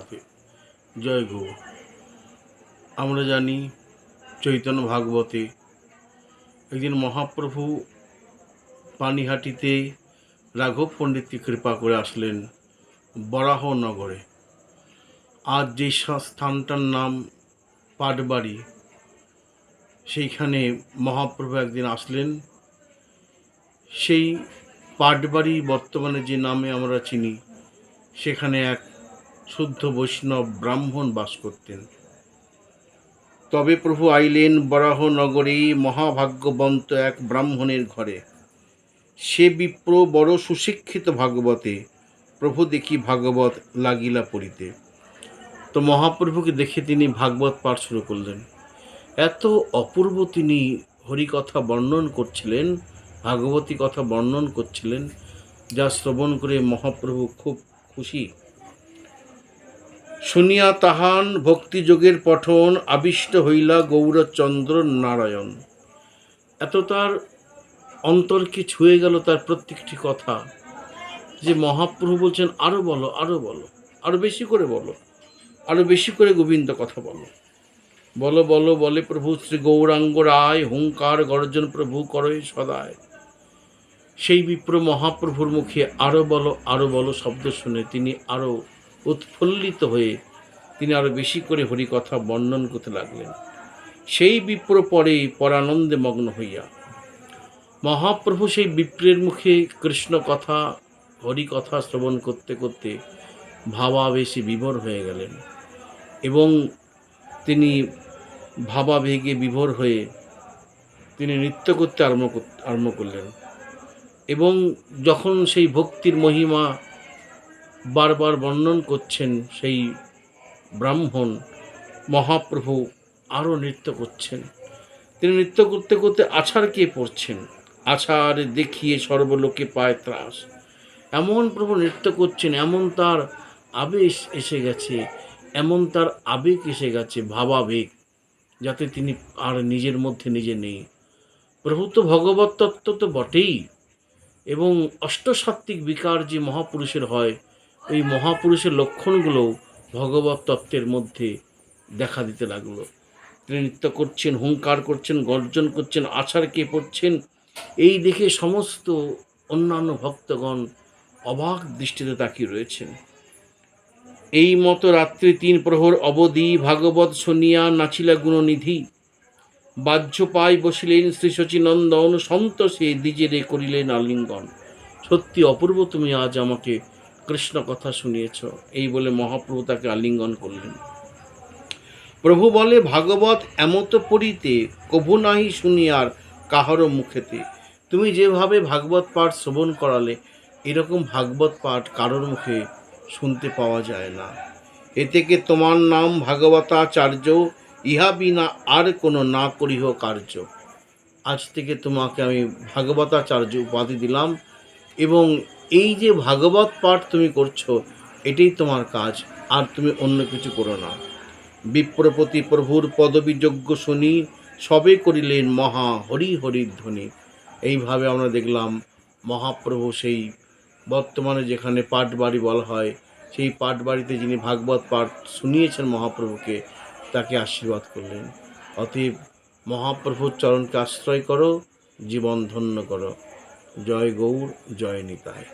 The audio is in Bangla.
রাধে। জয় গৌর। আমরা জানি চৈতন্য ভাগবতে একদিন মহাপ্রভু পানিহাটিতে রাঘব পণ্ডিতকে কৃপা করে আসলেন বরাহনগরে। আজ যে স্থানটার নাম পাটবাড়ি, সেইখানে মহাপ্রভু একদিন আসলেন। সেই পাটবাড়ি বর্তমানে যে নামে আমরা চিনি, সেখানে এক শুদ্ধ বৈষ্ণব ব্রাহ্মণ বাস করতেন। তবে প্রভু আইলেন বরাহনগরে মহাভাগ্যবন্ত এক ব্রাহ্মণের ঘরে। সে বিপ্র বড় সুশিক্ষিত ভাগবতে, প্রভু দেখি ভাগবত লাগিলা পড়িতে। তো মহাপ্রভুকে দেখে তিনি ভাগবত পাঠ শুরু করলেন। এত অপূর্ব তিনি হরিকথা বর্ণন করছিলেন, ভাগবতী কথা বর্ণন করছিলেন, যা শ্রবণ করে মহাপ্রভু খুব খুশি। শুনিয়া তাহান ভক্তিযোগের পঠন, আবিষ্ট হইলা গৌরচন্দ্র নারায়ণ। এত তার অন্তরকে ছুঁয়ে গেল তার প্রত্যেকটি কথা, যে মহাপ্রভু বলছেন আরো বলো, আরো বলো, আরো বেশি করে বলো, আরো বেশি করে গোবিন্দ কথা বলো, বলো বলো বলে প্রভু শ্রী গৌরাঙ্গ রায়, হুঙ্কার গর্জন প্রভু করয় সদায়। সেই বিপ্র মহাপ্রভুর মুখে আরো বলো শব্দ শুনে তিনি আরো উৎফুল্লিত হয়ে তিনি আরো বেশি করে হরিকথা বর্ণন করতে লাগলেন। সেই বিপ্র পরে পরানন্দে মগ্ন হইয়া মহাপ্রভু সেই বিপ্রের মুখে কৃষ্ণ কথা হরিকথা শ্রবণ করতে করতে ভাবাবেশে বিভোর হয়ে গেলেন, এবং তিনি ভাবাবেগে বিভোর হয়ে তিনি নৃত্য করতে আরম্ভ করলেন। এবং যখন সেই ভক্তির মহিমা বারবার বর্ণন করছেন সেই ব্রাহ্মণ, মহাপ্রভু আরও নৃত্য করছেন। তিনি নৃত্য করতে করতে আছাড়কে পড়ছেন। আছাড় দেখিয়ে সর্বলোকে পায় ত্রাস। এমন প্রভু নৃত্য করছেন, এমন তার আবেশ এসে গেছে, এমন তার আবেগ এসে গেছে, ভাবাবেগ, যাতে তিনি আর নিজের মধ্যে নিজে নেই। প্রভু তো ভগবত তত্ত্ব তো বটেই, এবং অষ্টসাত্ত্বিক বিকার যে মহাপুরুষের হয়, ওই মহাপুরুষের লক্ষণগুলো ভগবত তত্ত্বের মধ্যে দেখা দিতে লাগলো। তিনি নৃত্য করছেন, হুঙ্কার করছেন, গর্জন করছেন, আছাড়কে পড়ছেন। এই দেখে সমস্ত অন্যান্য ভক্তগণ অবাক দৃষ্টিতে তাকিয়ে রয়েছেন। এই মতো রাত্রি ৩ প্রহর অবধি ভাগবত শুনিয়া নাচিলা গুণনিধি। বাহ্য পায় বসিলেন শ্রী শচীনন্দন, সন্তোষে দ্বিজেরে করিলেন আলিঙ্গন। সত্যি অপূর্ব, তুমি আজ আমাকে কৃষ্ণ কথা শুনিয়েছ। এই বলে মহাপ্রভু তাকে আলিঙ্গন করলেন। প্রভু বলে, ভাগবত এমত পড়িতে কভু নাহি শুনিয়ার কাহারও মুখেতে। তুমি যেভাবে ভাগবত পাঠ শ্রবণ করালে, এরকম ভাগবত পাঠ কারোর মুখে শুনতে পাওয়া যায় না। এ থেকে তোমার নাম ভাগবতাচার্য, ইহা বিনা আর কোনো না করিহ কার্য। আজ থেকে তোমাকে আমি ভাগবতাচার্য উপাধি দিলাম, এবং এই যে ভাগবত পাঠ তুমি করছো, এটাই তোমার কাজ, আর তুমি অন্য কিছু করো না। বিপ্রপতি প্রভুর পদবী যজ্ঞ শুনি, সবে করিলেন মহা হরি হরির ধ্বনি। এইভাবে আমরা দেখলাম মহাপ্রভু সেই বর্তমানে যেখানে পাটবাড়ি বলা হয়, সেই পাটবাড়িতে যিনি ভাগবত পাঠ শুনিয়েছেন মহাপ্রভুকে, তাকে আশীর্বাদ করলেন। অতএব মহাপ্রভুর চরণকে আশ্রয় করো, জীবন ধন্য করো। জয় গৌর, জয় নিতাই।